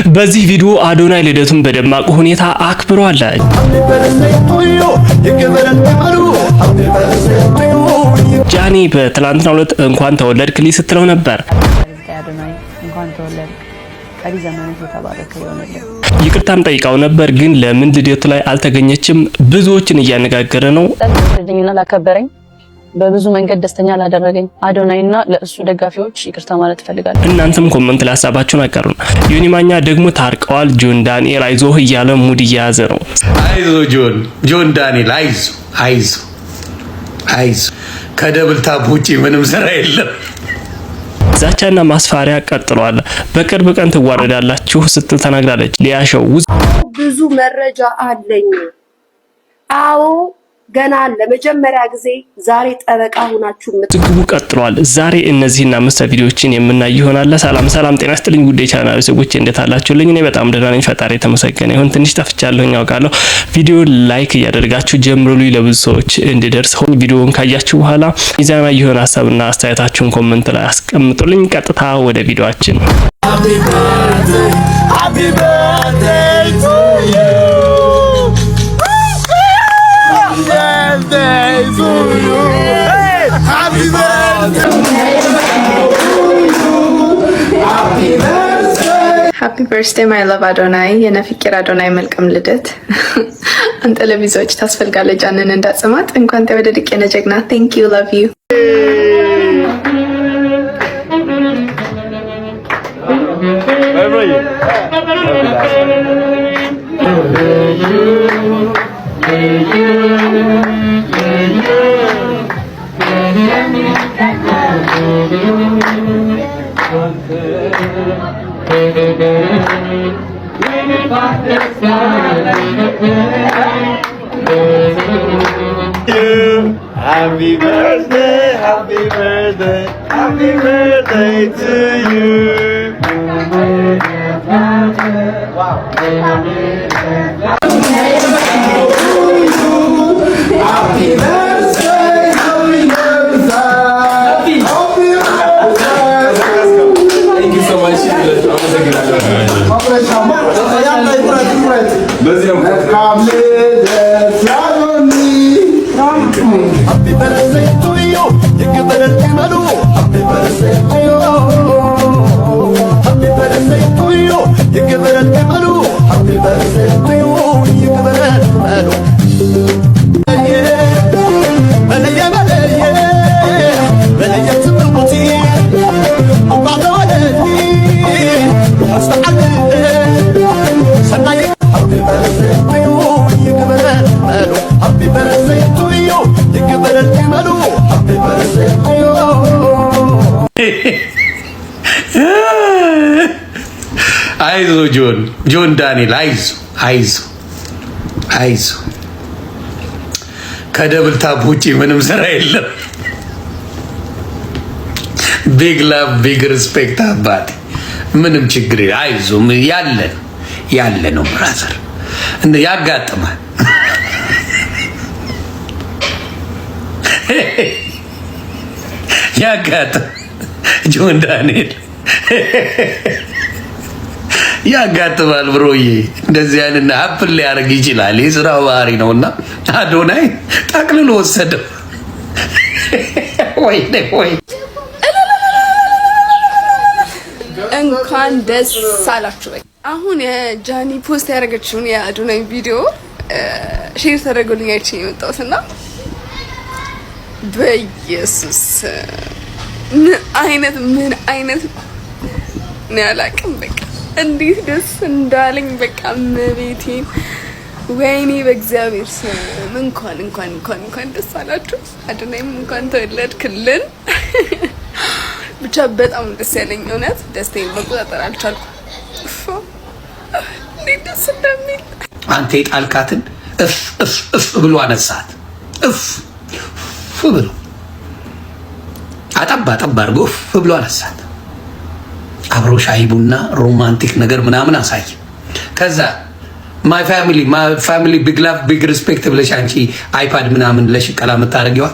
በዚህ ቪዲዮ አዶናይ ልደቱን በደማቅ ሁኔታ አክብሯል። ጃኒ በትላንትናው ዕለት እንኳን ተወለድክልኝ ስትለው ነበር። ይቅርታም ጠይቃው ነበር፣ ግን ለምን ልደቱ ላይ አልተገኘችም? ብዙዎችን እያነጋገረ ነው። በብዙ መንገድ ደስተኛ ላደረገኝ አዶናይና ለእሱ ደጋፊዎች ይቅርታ ማለት ፈልጋለሁ። እናንተም ኮሜንት ላይ ሀሳባችሁን አጋሩን። ዮኒ ማኛ ደግሞ ታርቀዋል። ጆን ዳንኤል አይዞህ እያለ ሙድ እየያዘ ነው። አይዞ ጆን ዳንኤል አይዞ ከደብል ታፕ ውጪ ምንም ስራ የለም። ዛቻና ማስፈራሪያ ቀጥሏል። በቅርብ ቀን ትዋረዳላችሁ ስትል ተናግራለች። ሊያሸው ብዙ መረጃ አለኝ። አዎ ገና ለመጀመሪያ ጊዜ ዛሬ ጠበቃ ሆናችሁ ዝግቡ ቀጥሏል። ዛሬ እነዚህና መሰል ቪዲዮዎችን የምናይ ይሆናል። ሰላም ጤና ይስጥልኝ ውድ የቻናሌ ሰዎች እንዴት አላችሁልኝ? እኔ በጣም ደህና ነኝ። ፈጣሪ የተመሰገነ ይሁን። ትንሽ ጠፍቻለሁኝ አውቃለሁ። ቪዲዮ ላይክ እያደረጋችሁ ጀምሩልኝ ለብዙ ሰዎች እንዲደርስ። ቪዲዮውን ካያችሁ በኋላ ሚዛናዊ የሆነ ሀሳብና አስተያየታችሁን ኮሜንት ላይ አስቀምጡልኝ። ቀጥታ ወደ ቪዲዮአችን Happy birthday to you. Happy birthday my love Adonai. የነፍቅር አዶናይ መልካም ልደት። አንተ ለብዙዎች ታስፈልጋለህ ጃንን እንዳጽማት እንኳን ተወደድክ የኔ ጀግና። Thank you, love you. Happy birthday, happy birthday, happy birthday to you. Wow. Happy birthday, happy birthday. Thank you so much. Happy birthday to you. You give it a medal. Happy birthday to you. Happy birthday to you. You give it a medal. Happy birthday to you. You give it a medal. አይዞ ጆን ዳንኤል አይዞ ከደብል ታፕ ውጪ ምንም ስራ የለም። ቢግ ላቭ ቢግ ሪስፔክት አባቴ ምንም ችግር አይዞ ያለ ነው ብራዘር እንደ ያጋጥማል። ጆን ዳንኤል ያጋጥማል ብሮዬ። እንደዚህ አይነት አፕል ሊያደርግ ይችላል። የስራው ባህሪ ነውና አዶናይ ጠቅልሎ ወሰደው። ወይ እንኳን ደስ አላችሁ። አሁን የጃኒ ፖስት ያደረገችውን የአዶናይ ቪዲዮ ሼር ተደርጎልኝ አይቼ የመጣሁትና በኢየሱስ ምን አይነት ነው ያላቅም። በቃ እንዴት ደስ እንዳለኝ በቃ መቤቴን ወይኔ በእግዚአብሔር ስም እንኳን ደስ አላችሁ። አዶናይም እንኳን ተወለድክልን። ብቻ በጣም ደስ ያለኝ እውነት ደስታዬን መቆጣጠር አልቻልኩም። እንዴት ደስ እንደሚል አንተ የጣልካትን እፍ ብሎ አነሳት። እፍ ብሎ አጠባ አድርጎ እፍ ብሎ አነሳት። አብሮ ሻይ ቡና ሮማንቲክ ነገር ምናምን አሳይ። ከዛ ማይ ፋሚሊ ቢግ ላቭ ቢግ ሪስፔክት ብለሽ አንቺ አይፓድ ምናምን ለሽቀላ የምታደርጊዋ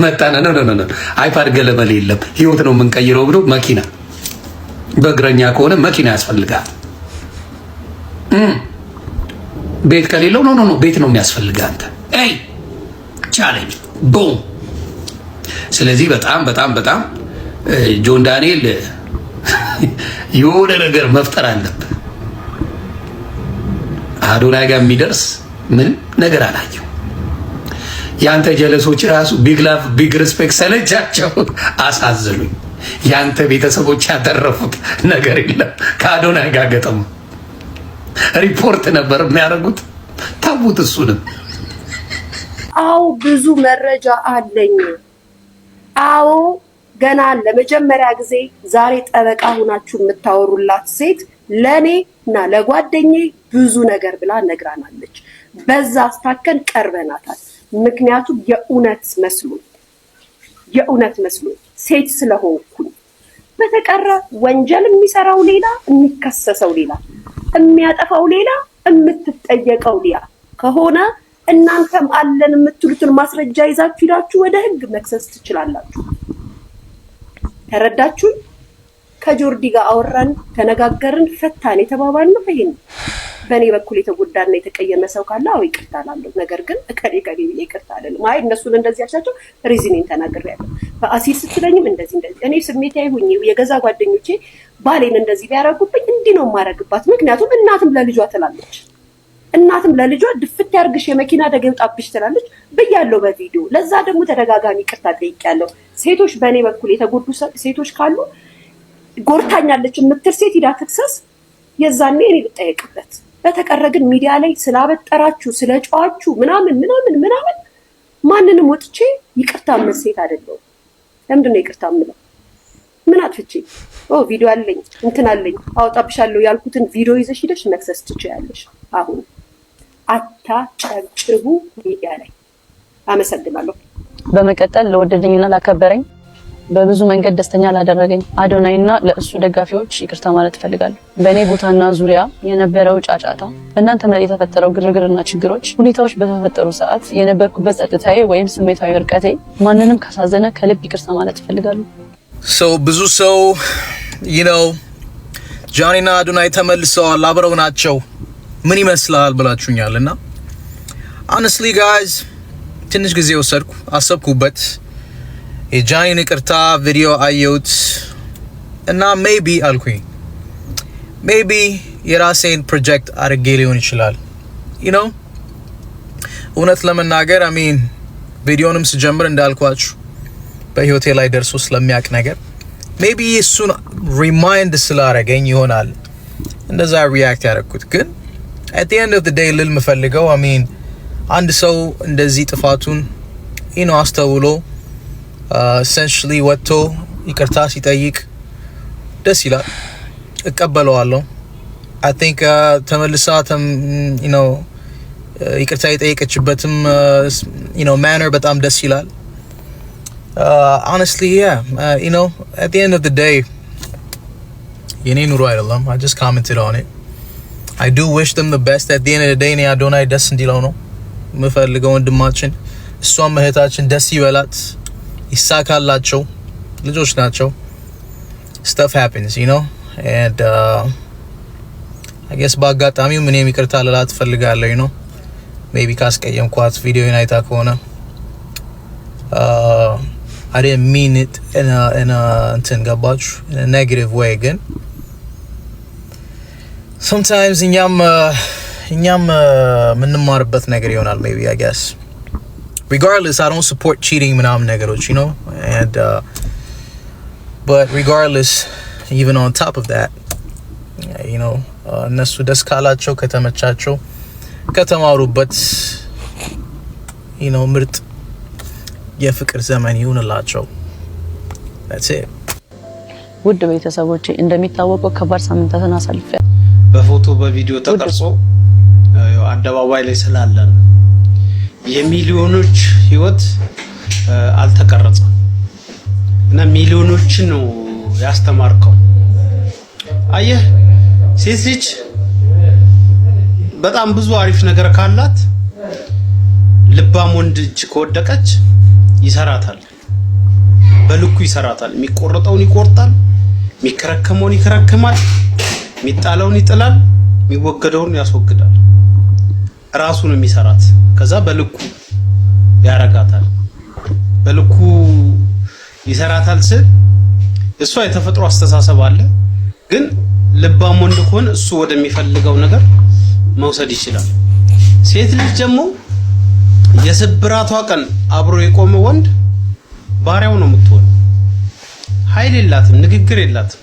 መጣና ነው አይፓድ ገለመል የለም ህይወት ነው የምንቀይረው ብሎ መኪና በእግረኛ ከሆነ መኪና ያስፈልጋል። ቤት ከሌለው ኖ ቤት ነው የሚያስፈልግህ አንተ አይ ቻሌንጅ ቦም። ስለዚህ በጣም ጆን ዳንኤል የሆነ ነገር መፍጠር አለብህ። አዶናይ ጋር የሚደርስ ምንም ነገር አላየው። ያንተ ጀለሶች ራሱ ቢግ ላቭ ቢግ ሪስፔክት ሰለቻቸው፣ አሳዘኑኝ። ያንተ ቤተሰቦች ያተረፉት ነገር የለም። ከአዶናይ ጋር ገጠሙ ሪፖርት ነበር የሚያደርጉት። ታውት እሱንም አዎ ብዙ መረጃ አለኝ። አዎ ገና ለመጀመሪያ ጊዜ ዛሬ ጠበቃ ሆናችሁ የምታወሩላት ሴት ለኔ እና ለጓደኛዬ ብዙ ነገር ብላ ነግራናለች። በዛ አስታከን ቀርበናታል። ምክንያቱም የእውነት መስሎኝ ሴት ስለሆንኩኝ። በተቀረ ወንጀል የሚሰራው ሌላ፣ የሚከሰሰው ሌላ፣ የሚያጠፋው ሌላ፣ የምትጠየቀው ሌላ ከሆነ እናንተም አለን የምትሉትን ማስረጃ ይዛችሁ ሄዳችሁ ወደ ህግ መክሰስ ትችላላችሁ። ተረዳችሁ? ከጆርዲ ጋር አወራን፣ ተነጋገርን፣ ፈታን የተባባልነው ይሄን። በእኔ በኩል የተጎዳና የተቀየመ ሰው ካለ አዎ ይቅርታ እላለሁ። ነገር ግን እከሌ ብዬ ይቅርታ አይደለም። አይ እነሱን እንደዚህ ያልሻቸው ሪዝኔን ተናግሬያለሁ። በአሲር ስትለኝም እንደዚህ እኔ ስሜታዊ ሆኜ የገዛ ጓደኞቼ ባሌን እንደዚህ ቢያረጉብኝ እንዲህ ነው የማረግባት። ምክንያቱም እናትም ለልጇ ትላለች። እናትም ለልጇ ድፍት ያርግሽ የመኪና አደጋ ይውጣብሽ ትላለች ብያለሁ በቪዲዮ። ለዛ ደግሞ ተደጋጋሚ ይቅርታ ጠይቄያለሁ። ሴቶች በእኔ በኩል የተጎዱ ሴቶች ካሉ ጎርታኛለች የምትል ሴት ሂዳ ትክሰስ፣ የዛኔ እኔ ልጠየቅበት። በተቀረ ግን ሚዲያ ላይ ስላበጠራችሁ ስለጨዋችሁ ምናምን ማንንም ወጥቼ ይቅርታ የምል ሴት አይደለሁም። ለምንድን ነው ይቅርታ የምለው? ምን አጥፍቼ? ቪዲዮ አለኝ እንትን አለኝ አወጣብሻለሁ ያልኩትን ቪዲዮ ይዘሽ ሂደሽ መክሰስ ትችያለሽ። አሁን አታጨብጭቡ ሚዲያ ላይ። አመሰግናለሁ። በመቀጠል ለወደደኝና ላከበረኝ በብዙ መንገድ ደስተኛ ላደረገኝ አዶናይና ለእሱ ደጋፊዎች ይቅርታ ማለት እፈልጋለሁ። በእኔ ቦታና ዙሪያ የነበረው ጫጫታ፣ በእናንተም ላይ የተፈጠረው ግርግርና ችግሮች፣ ሁኔታዎች በተፈጠሩ ሰዓት የነበርኩበት ጸጥታዬ ወይም ስሜታዊ እርቀቴ ማንንም ካሳዘነ ከልብ ይቅርታ ማለት እፈልጋለሁ። ብዙ ሰው ጆኒና አዶናይ ተመልሰዋል፣ አብረው ናቸው፣ ምን ይመስላል ብላችሁኛል። እና honestly guys ትንሽ ጊዜ ወሰድኩ፣ አሰብኩበት። የጆኒን ይቅርታ ቪዲዮ አየሁት እና ሜቢ አልኩኝ ሜቢ የራሴን ፕሮጀክት አድርጌ ሊሆን ይችላል። እውነት ለመናገር ቪዲዮንም ስጀምር እንዳልኳችሁ በህይወቴ ላይ ደርሶ ስለሚያውቅ ነገር ሜቢ እሱን ሪማይንድ ስላረገኝ ይሆናል እንደዛ ሪያክት ያደረኩት። ግን at the end of the day ልል ምፈልገው አንድ ሰው እንደዚህ ጥፋቱን አስተውሎ essentially ወጥቶ ይቅርታ ሲጠይቅ ደስ ይላል፣ እቀበለዋለሁ። I think ተመልሳ ይቅርታ የጠየቀችበትም manner በጣም ደስ ይላል። Honestly at the end of the day የኔ ኑሮ አይደለም። I just commented on it. I do wish them the best. At the end of the day እኔ አዶናይ ደስ እንዲለው ነው የምፈልገው። ወንድማችን እሷም እህታችን ደስ ይበላት፣ ይሳካላቸው፣ ልጆች ናቸው። Stuff happens and I guess በአጋጣሚው እኔም ይቅርታ ልላት እፈልጋለሁ። maybe ካስቀየምኳት ቪዲዮን አይታ ከሆነ I didn't mean it in a እንትን ገባችሁ in a negative way። ግን sometimes እኛም ምንማርበት ነገር ይሆናል maybe I guess. Regardless, I don't support cheating ምናምን ነገሮች and but regardless, even on top of that እነሱ ደስ ካላቸው ከተመቻቸው ከተማሩበት ምርጥ የፍቅር ዘመን ይሁንላቸው። that's it። ውድ ቤተሰቦቼ እንደሚታወቀው ከባድ ሳምንታትን አሳልፈናል። በፎቶ በቪዲዮ ተቀርጾ አደባባይ ላይ ስላለ የሚሊዮኖች ህይወት አልተቀረጸም እና ሚሊዮኖች ነው ያስተማርከው። አየህ ሴት ልጅ በጣም ብዙ አሪፍ ነገር ካላት ልባም ወንድ እጅ ከወደቀች ይሰራታል፣ በልኩ ይሰራታል። የሚቆርጠውን ይቆርጣል፣ የሚከረከመውን ይከረከማል፣ የሚጣለውን ይጥላል፣ የሚወገደውን ያስወግዳል። ራሱን የሚሰራት ከዛ በልኩ ያረጋታል። በልኩ ይሰራታል ስል እሷ የተፈጥሮ አስተሳሰብ አለ፣ ግን ልባም ወንድ ከሆነ እሱ ወደሚፈልገው ነገር መውሰድ ይችላል። ሴት ልጅ ደግሞ የስብራቷ ቀን አብሮ የቆመ ወንድ ባሪያው ነው የምትሆነው። ኃይል የላትም፣ ንግግር የላትም።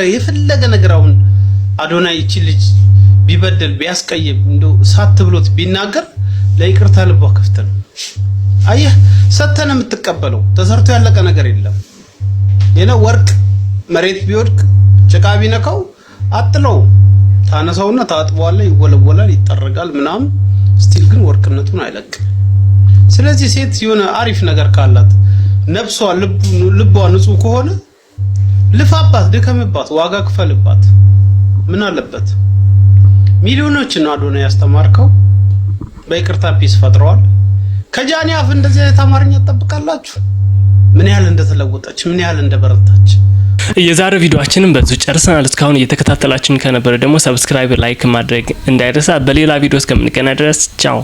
የፈለገ ነገር አሁን አዶናይ እቺ ልጅ ቢበደል ቢያስቀይም እንደው ሳት ብሎት ቢናገር ለይቅርታ ልቧ ክፍት ነው። አየህ ሰተነ የምትቀበለው ተሰርቶ ያለቀ ነገር የለም። የነ ወርቅ መሬት ቢወድቅ ጭቃ ቢነካው አጥለው ታነሳውና ታጥበዋለህ፣ ይወለወላል፣ ይጠረጋል ምናምን ስቲል ግን ወርቅነቱን አይለቅም። ስለዚህ ሴት የሆነ አሪፍ ነገር ካላት ነፍሷ ልቧ ንጹህ ከሆነ ልፋባት፣ ድከምባት፣ ዋጋ ክፈልባት። ምን አለበት? ሚሊዮኖችን አዶናይ ያስተማርከው በይቅርታ ፒስ ፈጥረዋል። ከጃኒ አፍ እንደዚህ አይነት አማርኛ ተጠብቃላችሁ? ምን ያህል እንደተለወጠች ምን ያህል እንደበረታች። የዛሬው ቪዲዮአችንን በዚሁ ጨርሰናል። እስካሁን እየተከታተላችሁን ከነበረ ደግሞ ሰብስክራይብ፣ ላይክ ማድረግ እንዳይረሳ። በሌላ ቪዲዮ እስከምንገናኝ ድረስ ቻው።